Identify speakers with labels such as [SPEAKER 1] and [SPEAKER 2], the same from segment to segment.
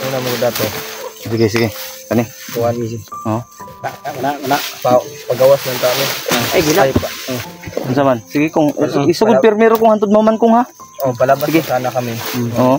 [SPEAKER 1] Una mo dato.
[SPEAKER 2] Sige, sige. Kani.
[SPEAKER 1] Kuan easy.
[SPEAKER 2] Oh.
[SPEAKER 1] Na pagawas ng tao.
[SPEAKER 3] Ay gila.
[SPEAKER 2] Unsa man? Sige kung isugod permero kung hantod mo man kung ha.
[SPEAKER 1] Oh, palabas sana kami.
[SPEAKER 2] Oo.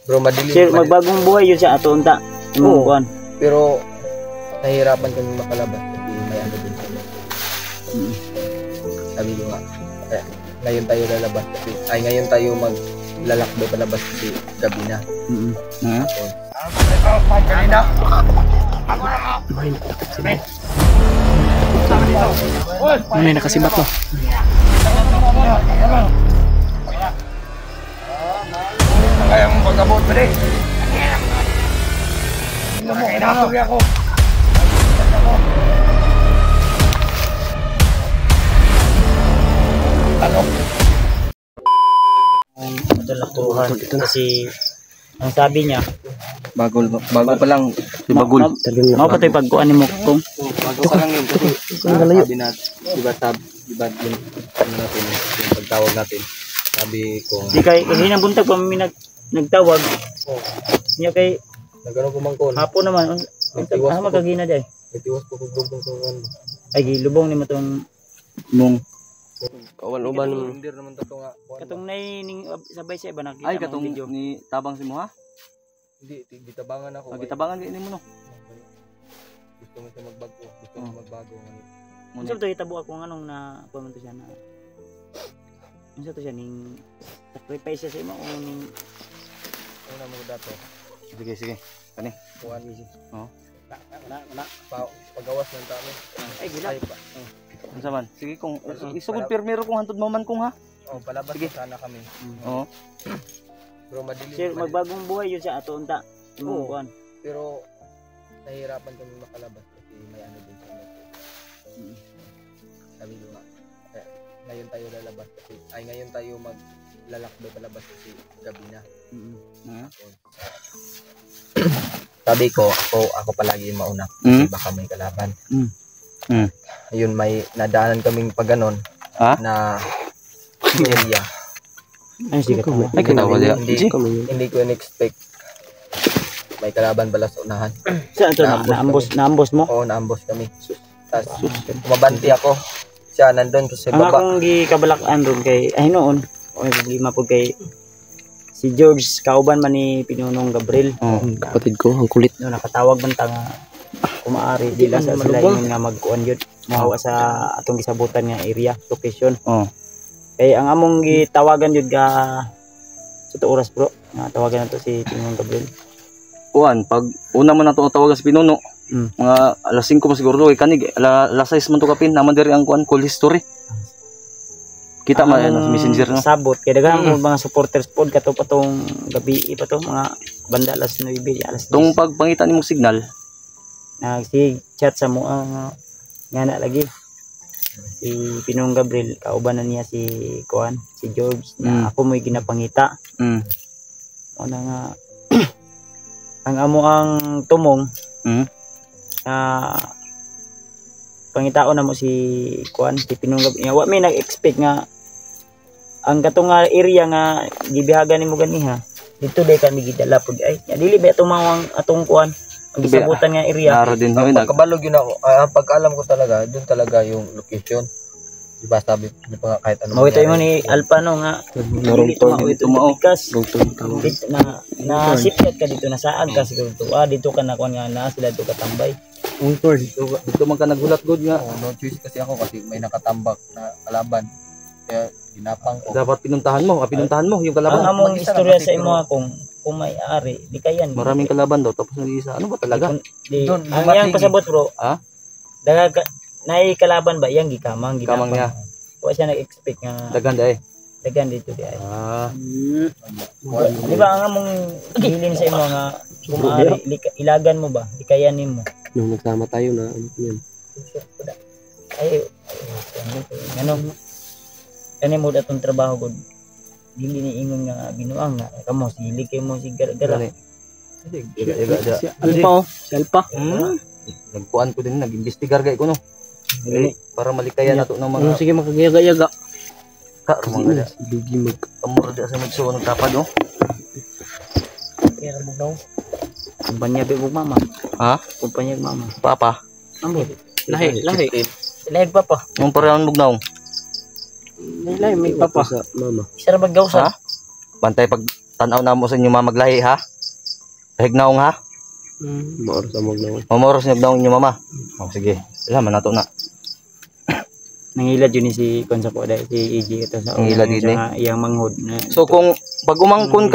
[SPEAKER 1] Bro, madili.
[SPEAKER 3] Sir, magbagong buhay yun siya ato unta.
[SPEAKER 1] Oo.
[SPEAKER 3] Kuan.
[SPEAKER 1] Pero nahihirapan kami makalabas kasi may ano din kami. Sabi ko nga, ngayon tayo lalabas kasi, ngayon tayo maglalakbay palabas kasi gabi na. Kanina!
[SPEAKER 3] Ano yung nakasibat to?
[SPEAKER 1] Kaya mong pag-abot pa rin. Hinatog ako. Ano?
[SPEAKER 3] Dalakuhan kasi ang sabi niya
[SPEAKER 1] Bago pa lang.
[SPEAKER 2] Bagol.
[SPEAKER 3] mau pa tayo pagkuhan ni mo kung
[SPEAKER 1] Bago pa lang yun kasi sabi natin, diba yung ano natin, yung pagtawag natin. Sabi ko,
[SPEAKER 3] di kay kasi nang buntag pa may nagtawag niya kay
[SPEAKER 1] nagano kumangkon.
[SPEAKER 3] hapon naman ang magagina day
[SPEAKER 1] Nagtiwas ko kuglubong sa kan.
[SPEAKER 3] ay gilubong ni mo tong
[SPEAKER 2] Mong
[SPEAKER 1] Kawan uban hindi naman to nga.
[SPEAKER 3] katong nay ning sabay sa iba nakita
[SPEAKER 2] ay
[SPEAKER 3] mo
[SPEAKER 2] katong
[SPEAKER 3] video.
[SPEAKER 2] ni tabang si mo ha.
[SPEAKER 1] Hindi gitabangan ako.
[SPEAKER 2] Gitabangan kay nimo no.
[SPEAKER 1] Gusto mo siya magbago, gusto mo magbago.
[SPEAKER 3] Unsa to hitabo ako nganong na kuan to siya na unsa to siya ning sacrifice siya sa imo o ning
[SPEAKER 1] Una mo dato.
[SPEAKER 2] Sige, sige. Kani.
[SPEAKER 1] Kuan easy.
[SPEAKER 2] Oo.
[SPEAKER 1] Pagawas ng tao.
[SPEAKER 3] ay gila.
[SPEAKER 2] Unsa man? Sige kung isugod permero kung hantod mo man kung ha.
[SPEAKER 1] Oh, palabas sana kami.
[SPEAKER 2] Oo.
[SPEAKER 1] Bro, madili.
[SPEAKER 3] Sir, magbagong buhay yun siya ato unta.
[SPEAKER 1] Oo.
[SPEAKER 3] Kuan.
[SPEAKER 1] Pero nahihirapan kami makalabas kasi may ano din sa amin. Sabi ko nga, ngayon tayo lalabas kasi, ngayon tayo maglalakbay palabas kasi gabi na. Sabi ko, ako palagi yung mauna kasi baka may kalaban. Ayun, may nadaanan kaming pag ganon na area.
[SPEAKER 3] Ay sige ka.
[SPEAKER 2] Ay kinawa dia.
[SPEAKER 1] Hindi ko in-expect may kalaban pala sa unahan.
[SPEAKER 3] Saan to naambos mo?
[SPEAKER 1] Oo, naambos kami. Tapos kumabanti ako. Siya nandun sa
[SPEAKER 3] Ang
[SPEAKER 1] baba.
[SPEAKER 3] akong gikabalakan ron kay ay noon o problema po kay si George kauban man ni Pinunong Gabriel.
[SPEAKER 2] Kapatid ko, ang kulit.
[SPEAKER 3] No nakatawag man ta nga kumaari dila sa sila yun nga magkuan yun. Mahawa sa atong gisabutan nga area, location. Kay ang among gitawagan jud ga sa oras bro. Nga tawagan nato si Pinunong Gabriel.
[SPEAKER 2] Kuan, pag una man nato tawagan si Pinuno. Mga alas 5 pa siguro kay kanig. Alas 6 man to kapin naman diri ang kuan call history. Kita man sa messenger no.
[SPEAKER 3] Sabot kay daghang mga supporters pod kato pa tong gabi pa to mga banda alas 9 alas 10.
[SPEAKER 2] Tung pagpangita nimong signal
[SPEAKER 3] nagsi-chat sa mo nga na lagi si Pinong Gabriel kauban na niya si Kuan si George na ako mo'y ginapangita una nga ang amo ang tumong pangitaon na mo si Kuan si Pinong Gabriel wa may nag-expect nga ang katong area nga gibihagan nimo ganiha dito day kami gidala pud ay dili ba tumawang atong Kuan ang gisabutan nga area.
[SPEAKER 2] Naro din hoy
[SPEAKER 1] Pagkabalog yun ako. Pagkaalam ko talaga, doon talaga yung location. Diba sabi di pa nga kahit ano.
[SPEAKER 3] Mawito mo ni Alpha no nga. Dili tumao bikas. Na sipyat ka dito na saag ka siguro to. Dito ka na kuan nga na sila dito katambay.
[SPEAKER 2] Dito man ka nagulat god nga.
[SPEAKER 1] No choice kasi ako kasi may nakatambak na kalaban. Kaya ginapang ko.
[SPEAKER 2] Dapat pinuntahan mo yung kalaban.
[SPEAKER 3] Ang among istorya sa imo kung may ari, di kayan.
[SPEAKER 2] Maraming kalaban daw tapos nag-isa. Ano ba talaga?
[SPEAKER 3] Ang yang pasabot bro. Daga nay kalaban ba yang gikamang
[SPEAKER 2] niya.
[SPEAKER 3] Wa siya nag-expect nga dagan dito di ay. Di ba ang among hilin sa imo nga kung ari ilagan mo ba? Di kayan nimo.
[SPEAKER 2] Nung nagsama tayo na ano yan.
[SPEAKER 3] Ay ano kani mo datong trabaho gud dili ni ingon nga binuang nga kamo silig kay mo si gara-gara.
[SPEAKER 2] Alpa. Nagkuan ko din nag-investigar gay ko no. Para malikayan nato ng mga
[SPEAKER 3] sige makagiyaga-yaga.
[SPEAKER 2] Ka mga lugi mag amor da sa magsuon ng tapad oh.
[SPEAKER 3] Kumpanya bibog mama.
[SPEAKER 2] Ha?
[SPEAKER 3] Kumpanya mama.
[SPEAKER 2] Papa.
[SPEAKER 3] Ambot.
[SPEAKER 4] Lahi.
[SPEAKER 3] Lahi papa.
[SPEAKER 2] Yung parehan bugnaw.
[SPEAKER 3] Lahi may papa.
[SPEAKER 4] Mama.
[SPEAKER 3] Isa ra maggawsa.
[SPEAKER 2] Ha? Bantay pag tanaw na mo sa inyo mamaglahi ha. Hignaong ha.
[SPEAKER 4] Maoras sa magnaw.
[SPEAKER 2] Mamoros niyo daw inyo mama. Oh sige. Salamat nato na.
[SPEAKER 3] Nangilad yun si Konsa ko dahil si EJ ito sa
[SPEAKER 2] Nangilad yun
[SPEAKER 3] iyang manghod na.
[SPEAKER 2] So kung pag umangkon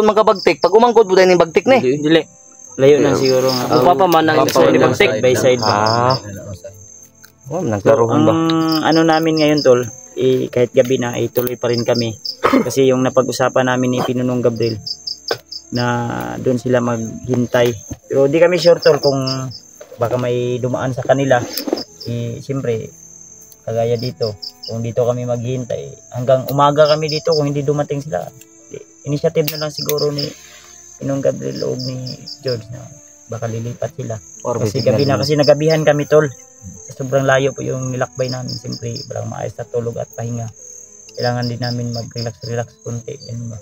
[SPEAKER 2] man ka bagtik, pag umangkon buday ning bagtik ni.
[SPEAKER 3] Dili. Layo na siguro nga.
[SPEAKER 4] Ang papa man ang
[SPEAKER 2] Papa
[SPEAKER 4] sa
[SPEAKER 2] man ang
[SPEAKER 4] bagtik.
[SPEAKER 3] By side ba?
[SPEAKER 2] Ah. Oh,
[SPEAKER 3] So,
[SPEAKER 2] nagklaruhan ba?
[SPEAKER 3] ano namin ngayon tol, kahit gabi na ituloy pa rin kami. Kasi yung napag-usapan namin ni Pinunong Gabriel na doon sila maghintay. Pero di kami sure tol kung baka may dumaan sa kanila. Siyempre, kagaya dito, kung dito kami maghintay, hanggang umaga kami dito kung hindi dumating sila. Initiative na lang siguro ni Pinong Gabriel o ni George na baka lilipat sila. Kasi gabi na, kasi nagabihan kami tol. Sobrang layo po yung nilakbay namin. Siyempre, walang maayos na tulog at pahinga. Kailangan din namin mag-relax konti. Yan ba?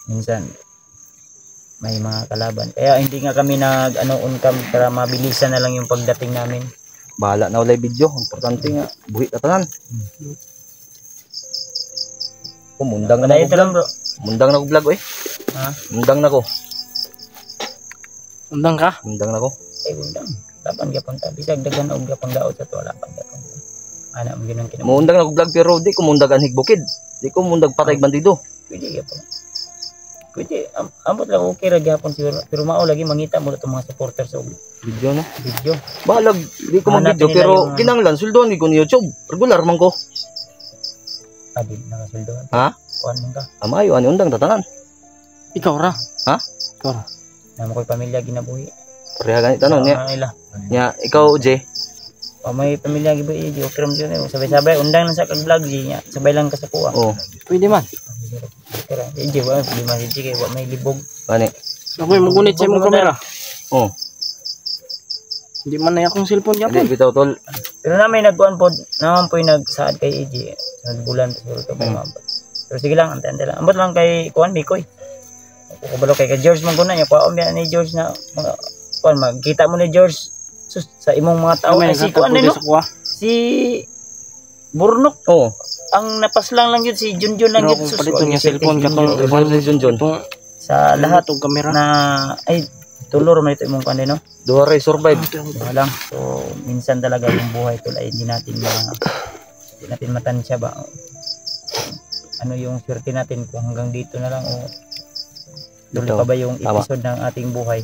[SPEAKER 3] Minsan, may mga kalaban. Kaya hindi nga kami on cam para mabilisan na lang yung pagdating namin.
[SPEAKER 2] Bahala na ulay video. Importante nga. Buhi ka tanan. Mundang na
[SPEAKER 3] Padayon
[SPEAKER 2] ko
[SPEAKER 3] lang
[SPEAKER 2] vlog.
[SPEAKER 3] bro.
[SPEAKER 2] Mundang na ko vlog eh.
[SPEAKER 3] Ha?
[SPEAKER 2] Mundang na ko.
[SPEAKER 4] Undang ka?
[SPEAKER 2] Mundang na ko.
[SPEAKER 3] Undang. Lapan gyapon ta. Bisag dagan og gyapon daot sa to lapan gyapon. Ana mo ginang kinamo.
[SPEAKER 2] Mundang na ko vlog pero di ko mundag anhig bukid. Di ko mundag patay bandido.
[SPEAKER 3] Pwede gyapon. Pwede ambot lang okay ra gyapon siguro. Pero mao lagi mangita mo itong mga supporters og
[SPEAKER 2] Video na.
[SPEAKER 3] video.
[SPEAKER 2] Balag, di ko mag-video
[SPEAKER 3] Hanapin nila
[SPEAKER 2] pero
[SPEAKER 3] yung-
[SPEAKER 2] kinanglan suldoan ni ko ni YouTube. Regular man ko.
[SPEAKER 3] Abi nakasuldoan.
[SPEAKER 2] Ha?
[SPEAKER 3] Kuan man ka.
[SPEAKER 2] Amayo ani undang tatanan.
[SPEAKER 4] Ikaw ra.
[SPEAKER 2] Ha?
[SPEAKER 4] Ikaw ra.
[SPEAKER 3] Na mo koy pamilya ginabuhi.
[SPEAKER 2] Pareha ganit tanon niya.
[SPEAKER 3] Nila.
[SPEAKER 2] Nya ikaw Je.
[SPEAKER 3] May pamilya gibuhi di okay ra mo yun. Sabay-sabay undang lang sa kag vlog di nya. Sabay lang ka sa kuha.
[SPEAKER 2] Oh,
[SPEAKER 4] Pwede man.
[SPEAKER 3] Pero di wa di man di kay wa may libog.
[SPEAKER 2] gani.
[SPEAKER 4] Ako'y magunit sa imong kamera.
[SPEAKER 2] Oh,
[SPEAKER 4] Hindi man na akong cellphone
[SPEAKER 2] hindi
[SPEAKER 4] yapon.
[SPEAKER 2] bitaw tol.
[SPEAKER 3] Pero na may nagkuan pod, naman po yung nagsaad kay EJ. Nagbulan siguro to kay mabot. Pero sige lang, ante-ante lang. Ambot lang kay kuan Mikoy. Kabalo kay George Manguna niya, kuan biya ni George na mga kuan magkita mo ni George sus, sa imong mga tao
[SPEAKER 4] May
[SPEAKER 3] ay si kuan
[SPEAKER 4] nagtatapos
[SPEAKER 3] no?
[SPEAKER 4] sa kuha.
[SPEAKER 3] Si Burnok.
[SPEAKER 2] Oh,
[SPEAKER 3] Ang napaslang lang yun si Junjun lang
[SPEAKER 4] Pero
[SPEAKER 3] yun
[SPEAKER 4] kung
[SPEAKER 3] sus.
[SPEAKER 4] palito niya
[SPEAKER 3] si
[SPEAKER 4] cellphone katong
[SPEAKER 2] ibang session John.
[SPEAKER 4] itong
[SPEAKER 3] sa lahat
[SPEAKER 4] tong kamera.
[SPEAKER 3] na ay tulor man ito imong kuan no.
[SPEAKER 2] Duha ray survive.
[SPEAKER 3] Wala lang. So minsan talaga yung buhay tol ay hindi natin matansya ba. Ano yung swerte natin kung hanggang dito na lang o tuloy pa ba yung
[SPEAKER 2] Tama.
[SPEAKER 3] episode ng ating buhay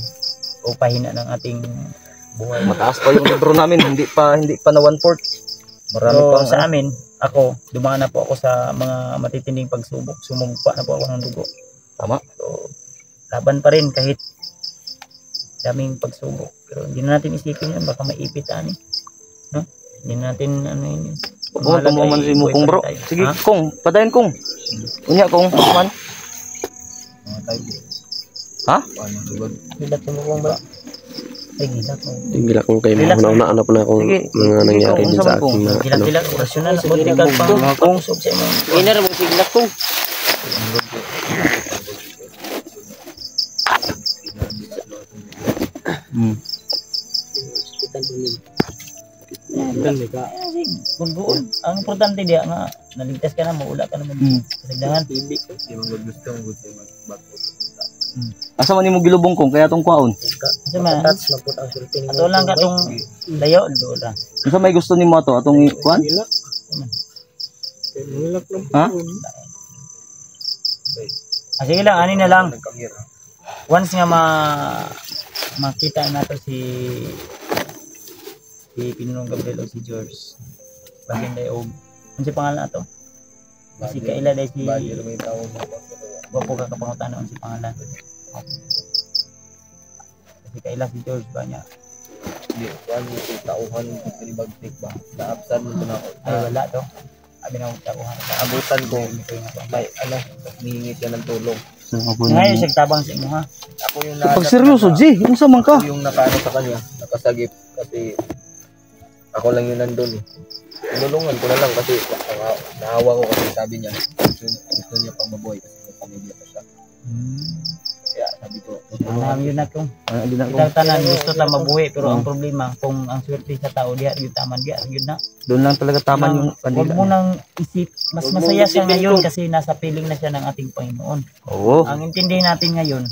[SPEAKER 3] o pahina ng ating buhay.
[SPEAKER 2] Mataas pa yung libro namin, hindi pa na 1/4. Marami
[SPEAKER 3] So,
[SPEAKER 2] pang
[SPEAKER 3] sa amin, ako, dumaan na po ako sa mga matitinding pagsubok. Sumugpa na po ako ng dugo.
[SPEAKER 2] Tama.
[SPEAKER 3] So, laban pa rin kahit daming pagsubok. Pero hindi na natin isipin yun, baka maipit ani. No? Hindi na natin ano yun.
[SPEAKER 2] Oh, tumuman si Mukong bro. Sige,
[SPEAKER 3] Ha?
[SPEAKER 2] Kong, padayon Kong. Unya Kong, man. Ha?
[SPEAKER 3] Gilat yung Mukong bro. Ay, gilat mo.
[SPEAKER 4] Gila kong kayo
[SPEAKER 3] Relax
[SPEAKER 4] mga nauna po na akong
[SPEAKER 2] Sige,
[SPEAKER 4] mga nangyari
[SPEAKER 2] ikaw,
[SPEAKER 4] din
[SPEAKER 2] unsa
[SPEAKER 4] sa
[SPEAKER 2] man kung-
[SPEAKER 4] akin na ano.
[SPEAKER 3] Gilat-gilat, rasyonal. Buti ka pang pag-usog sa inyo.
[SPEAKER 4] Ina mo sigla ko.
[SPEAKER 2] Hmm.
[SPEAKER 3] Buon. Ang importante diya nga naligtas ka na maula ka naman kasagdahan.
[SPEAKER 2] Asa man nimo gilubong Kong kaya tong kwaon?
[SPEAKER 3] Kasi man ato lang ka tong layo do ra.
[SPEAKER 2] Unsa may gusto nimo ato atong kuan? Ha?
[SPEAKER 3] Sige lang ani na lang. Once nga makita nato si Pinunong Gabriel o si George. Bagin day og unsa pangalan nato? Si Kaila day si wapo ka kapangutan si pangalan. Si Kaila si George ba niya?
[SPEAKER 1] Di kuan si tauhan ni bagtik ba. Naapsan mo na ako.
[SPEAKER 3] Ay wala to. Abi na utakuhan.
[SPEAKER 1] Abutan ko may ano, hihingi ka ng tulong.
[SPEAKER 3] Ngayon siya tabang sa inyo ha.
[SPEAKER 1] Ako yung
[SPEAKER 2] Pag seryoso, G, unsa man ka?
[SPEAKER 1] Ako yung nakaano sa kanya, nakasagip kasi ako lang yun nandun eh. Tinulungan ko na lang kasi naawa ko kasi sabi niya gusto niya pang mabuhay kasi may pamilya pa siya.
[SPEAKER 3] Yun na kung
[SPEAKER 2] Hindi na
[SPEAKER 3] kitang tanan gusto ta mabuhi pero ang problema kung ang swerte sa tao diha gyud taman diha gyud na.
[SPEAKER 2] doon lang talaga tama yung
[SPEAKER 3] Huwag mo nang isip mas masaya siya ngayon kasi nasa piling na siya ng ating Panginoon.
[SPEAKER 2] Oo.
[SPEAKER 3] Ang intindihin natin ngayon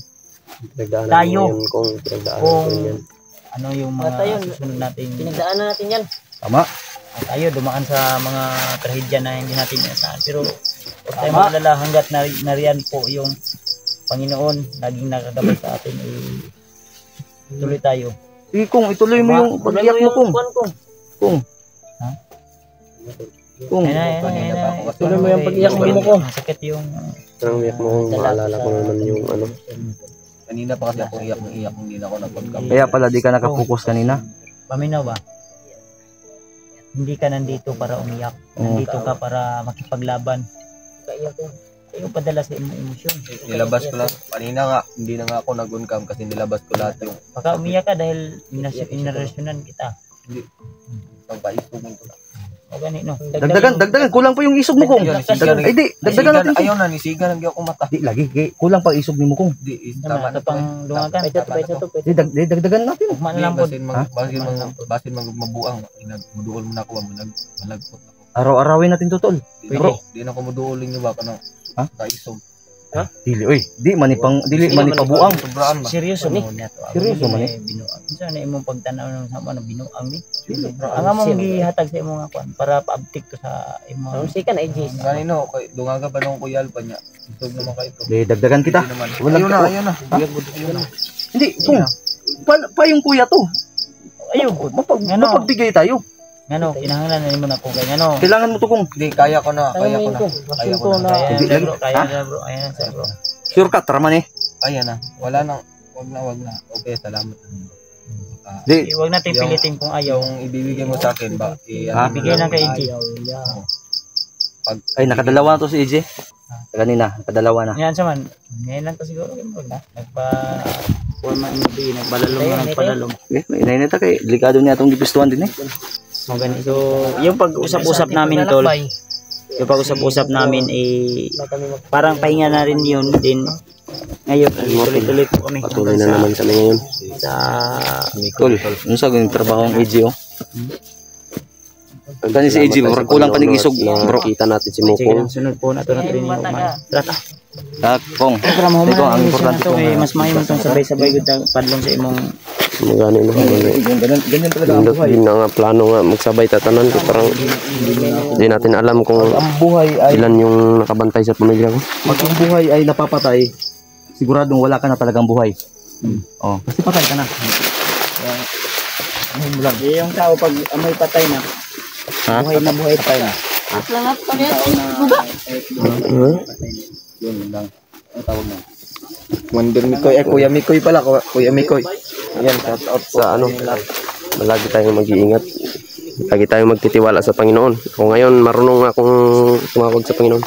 [SPEAKER 4] Pinagdaanan
[SPEAKER 3] Tayo.
[SPEAKER 4] mo yun kung pinagdaanan
[SPEAKER 3] kung
[SPEAKER 4] ko yan.
[SPEAKER 3] ano yung mga susunod nating
[SPEAKER 5] Pinagdaanan natin yan.
[SPEAKER 2] Tama.
[SPEAKER 3] tayo dumaan sa mga trahedya na hindi natin inasahan pero huwag tayo maglala hanggat nariyan po yung Panginoon laging nakagabay sa atin tuloy tayo.
[SPEAKER 2] Sige kung ituloy mo yung pag-iyak mo kung. Kung.
[SPEAKER 3] Ha?
[SPEAKER 2] Kung.
[SPEAKER 3] Tuloy mo yung pag-iyak mo ko. Sakit yung
[SPEAKER 4] Parang umiyak mo kung maalala ko naman yung ano.
[SPEAKER 1] Kanina pa kasi ako iyak ng iyak kung hindi na ako nagpagkam.
[SPEAKER 2] Kaya pala di ka nakapokus kanina.
[SPEAKER 3] paminaw ba? Hindi ka nandito para umiyak. Nandito ka para makipaglaban. Ayaw padala sa imong emosyon.
[SPEAKER 1] Nilabas ko lang. Kanina nga, hindi na nga ako nag-uncam kasi nilabas ko lahat yung
[SPEAKER 3] Baka umiyak ka dahil inarasyonan kita.
[SPEAKER 1] hindi. Pagpaispo mo ito.
[SPEAKER 3] O gani no.
[SPEAKER 2] Dagdagan, kulang pa yung isog mo kung. Ay di, dagdagan natin.
[SPEAKER 1] Ayaw na, nisigan lang ako mata.
[SPEAKER 2] Di lagi, kulang pa isog ni mo kung.
[SPEAKER 1] Di,
[SPEAKER 3] Tama na pang dungagan.
[SPEAKER 2] Di dagdagan natin.
[SPEAKER 3] Ugma na lang po.
[SPEAKER 1] Basin mabuang. Muduol mo na ako, malagpot ako.
[SPEAKER 2] Araw-arawin natin tutol.
[SPEAKER 1] Di na ko muduolin nyo ba ka na kaisog.
[SPEAKER 2] Dili oy, di manipang pabuang.
[SPEAKER 1] Sobraan ba?
[SPEAKER 3] Seryoso ni.
[SPEAKER 2] Seryoso man eh.
[SPEAKER 3] Binuang. Unsa na imong pagtanaw ng sama na binuang ni? Ang among gihatag sa imong kwan para paabtik to sa imong.
[SPEAKER 5] Sikan ay Jis.
[SPEAKER 1] Kanino, dungaga pa nung Kuya Alpa niya. Isog naman kayo ito.
[SPEAKER 2] Di dagdagan kita.
[SPEAKER 1] Ayun na. Ayun na.
[SPEAKER 2] Hindi, kung pa yung kuya to.
[SPEAKER 3] Ayaw.
[SPEAKER 2] Mapagbigay tayo.
[SPEAKER 3] Ngano, kinahanglan na nimo na kung kay ngano.
[SPEAKER 2] Kailangan mo to kung.
[SPEAKER 1] Hindi, kaya ko na. Kaya ko na.
[SPEAKER 3] Kaya na bro. Ayan na bro.
[SPEAKER 2] Sure ka, tara man eh.
[SPEAKER 1] Kaya na. Wala nang, wag na. Okay, salamat.
[SPEAKER 2] Di,
[SPEAKER 3] Huwag natin pilitin kung ayaw.
[SPEAKER 1] Yung ibibigay mo sa akin ba?
[SPEAKER 3] Ibigay lang kay EJ.
[SPEAKER 2] ay nakadalawa na to si EJ. Kanina, nakadalawa na.
[SPEAKER 3] Yan sa man. Ngayon lang to siguro. Wag na. Nagbalalong na nagpadalong.
[SPEAKER 2] Inayin na kay delikado niya itong gipistuhan din eh.
[SPEAKER 3] So, yung pag-usap-usap namin tol, yung pag-usap-usap namin parang pahinga na rin yun din. Ngayon, tuloy-tuloy po kami.
[SPEAKER 4] Patuloy na naman kami ngayon.
[SPEAKER 3] Sa
[SPEAKER 2] Tol, ano sa yung trabaho ng EJ oh? Gani si EJ, kulang pa ng isog bro.
[SPEAKER 4] Nakita natin si
[SPEAKER 3] sige
[SPEAKER 4] Mukong.
[SPEAKER 3] lang, sunod po na ito na training mo man. Trata.
[SPEAKER 2] Kung,
[SPEAKER 3] Para mo
[SPEAKER 2] ito ang
[SPEAKER 3] man
[SPEAKER 2] importante
[SPEAKER 3] ito
[SPEAKER 2] kung
[SPEAKER 3] mas mahimo itong sabay-sabay gud padlong sa imong
[SPEAKER 4] Magano na
[SPEAKER 2] ganyan talaga ang buhay.
[SPEAKER 4] Yun na nga plano nga magsabay tatanan ko parang hindi natin alam kung
[SPEAKER 2] Ang buhay ay,
[SPEAKER 4] ilan yung nakabantay sa pamilya ko.
[SPEAKER 2] pag ang buhay ay napapatay, siguradong wala ka na talagang buhay. Oh, kasi patay ka na.
[SPEAKER 3] yung tao pag amoy patay na.
[SPEAKER 4] Ha?
[SPEAKER 3] Buhay na buhay pa na.
[SPEAKER 2] Yun lang. Ang tawag mo.
[SPEAKER 1] Wonder Mikoy. Kuya Mikoy pala. Kuya Mikoy. Ayan, shout out po.
[SPEAKER 4] Sa ano, lagi tayong mag-iingat. Lagi tayong magtitiwala sa Panginoon. Kung ngayon marunong akong tumawag sa Panginoon.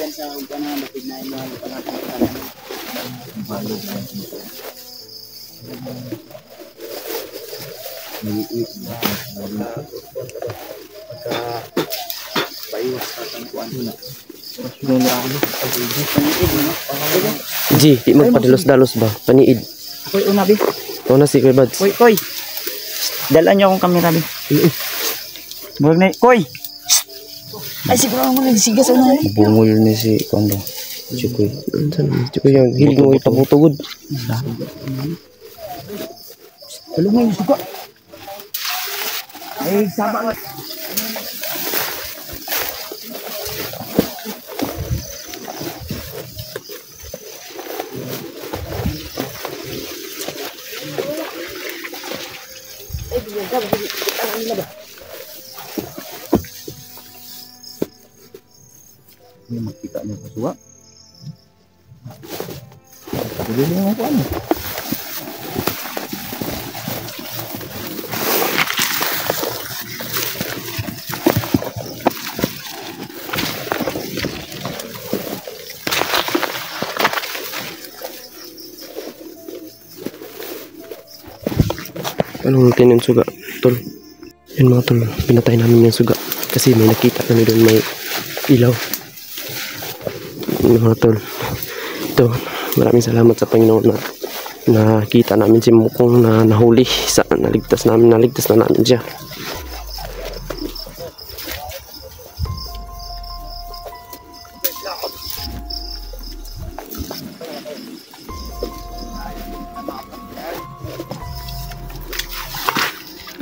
[SPEAKER 4] G, di magpadalos-dalos ba? Paniid.
[SPEAKER 3] Koy una bi.
[SPEAKER 4] Ito na si Kuya Bads.
[SPEAKER 3] Koy. Dalan niyo akong kamera bi. Buwag na. Koy. Ay siguro mo nagsigas una.
[SPEAKER 2] Bungol ni si Kondo.
[SPEAKER 4] Chukoy. Chukoy yung hilig mo ipabutugod.
[SPEAKER 3] Tulungan yung suka. Ay sama nga.
[SPEAKER 2] Ini makita niya sa suwa. Pagdili mo ko ano.
[SPEAKER 4] Anong natin yung suga, tol? Yan mga tol, pinatay namin yung suga. Kasi may nakita kami doon may ilaw. Yan mga tol. Ito, maraming salamat sa Panginoon na nakita namin si Mukong na nahuli. Naligtas na namin siya.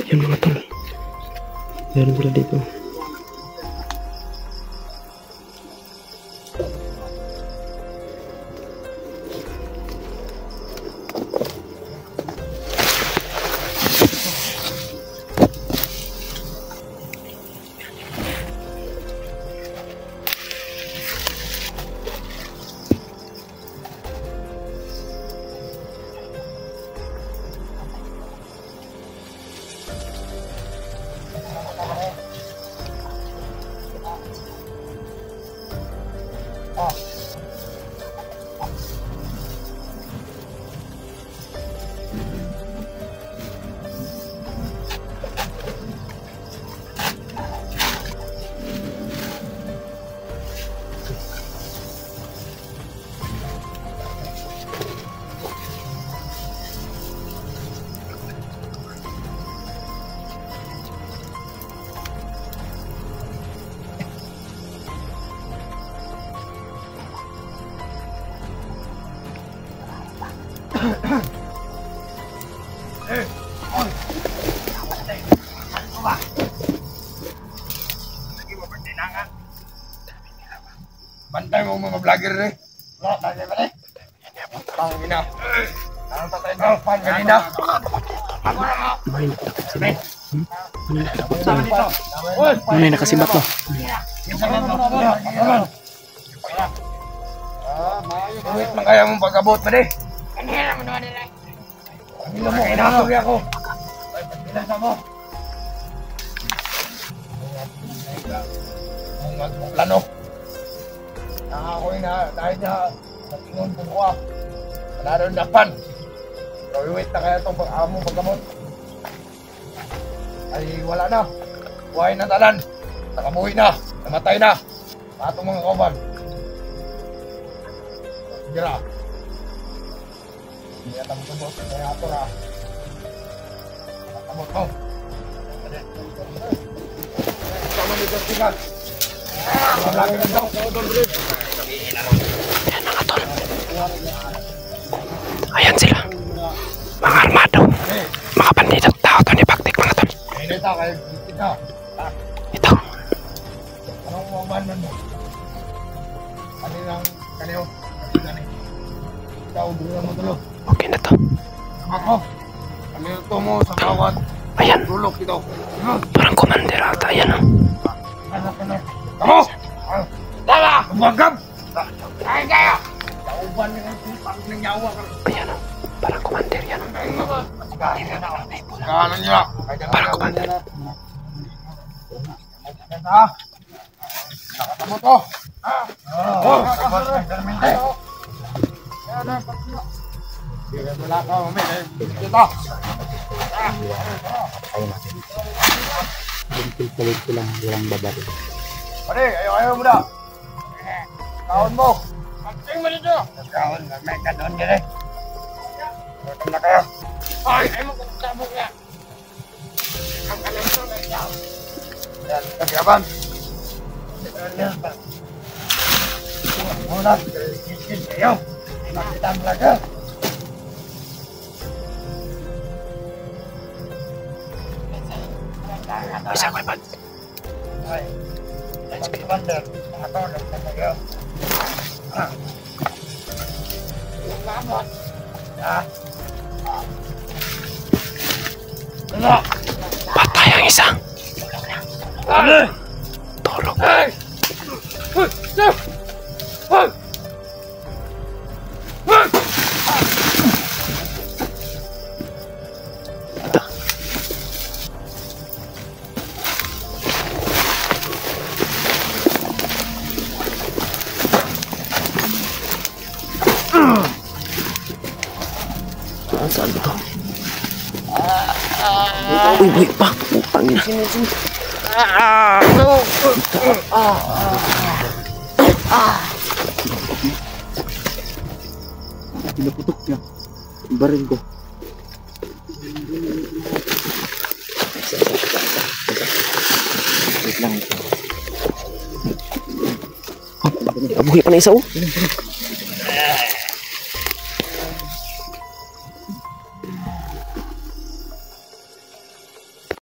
[SPEAKER 4] Ayan mga tol, meron sila dito.
[SPEAKER 5] Bantay mo mga vlogger eh. Wala, tagay ba eh? Pangina. Ano tatay daw? Pangina.
[SPEAKER 4] May nakasibat no.
[SPEAKER 5] Wait man kaya mong pagkabot ba eh? Kanina mo naman nila. Kanina mo, kinatuloy ako. Pagkilasa mo. Ang plano. Nakakoy na dahil na natingon po ko ah. Naroon dapan. Pero wait na kaya itong pag-amo pagkamot. Ay wala na. Buhay na talan. Nakabuhay na. Namatay na. Atong mga kauban. Gira. Hindi na tamutubos. Kaya ato na. Tamot mo. Sama nito sigat. Lagi na daw.
[SPEAKER 4] Ayan sila, mga armado, mga bandidot tao to ni Baktik mga tol. Ito.
[SPEAKER 5] Anong maman mo? Kanilang kaniyo. Ikaw dulo mo tulo.
[SPEAKER 4] Okay na to.
[SPEAKER 5] Ako. Kaniyo to mo sa bawat.
[SPEAKER 4] Ayan,
[SPEAKER 5] Dulok ito.
[SPEAKER 4] parang commander ata. Ayan o.
[SPEAKER 5] Ako! Tala! Kumagab! Ay kaya! Kauban niya ang pang nanyawa ka.
[SPEAKER 4] Ayan o, parang commander yan o.
[SPEAKER 5] Kala niya.
[SPEAKER 4] Parang commander.
[SPEAKER 5] Nakatamo to. Oh! Wala ka, umay. Kita!
[SPEAKER 3] Palit ko lang, walang babae.
[SPEAKER 5] Pare, ayaw mo na. Kaon mo. Magting mo dito. Kaon, may kanon din eh. Magting na kayo. Ay, ay mo kung sabog na. Ang kalang to na ikaw. Yan, kagaban. Muna, kiskis kayo. Makita ang laga.
[SPEAKER 4] Isa ko ipan.
[SPEAKER 5] Ay, commander, ako nagtatayo. Yung lamot. Wala.
[SPEAKER 4] Patay ang isang. Tulog. Saan ba ito? Uy, pak! Pangin. Sini.
[SPEAKER 3] Pinaputok niya.
[SPEAKER 2] Baril ko.
[SPEAKER 4] Abuhi pa na isa oh.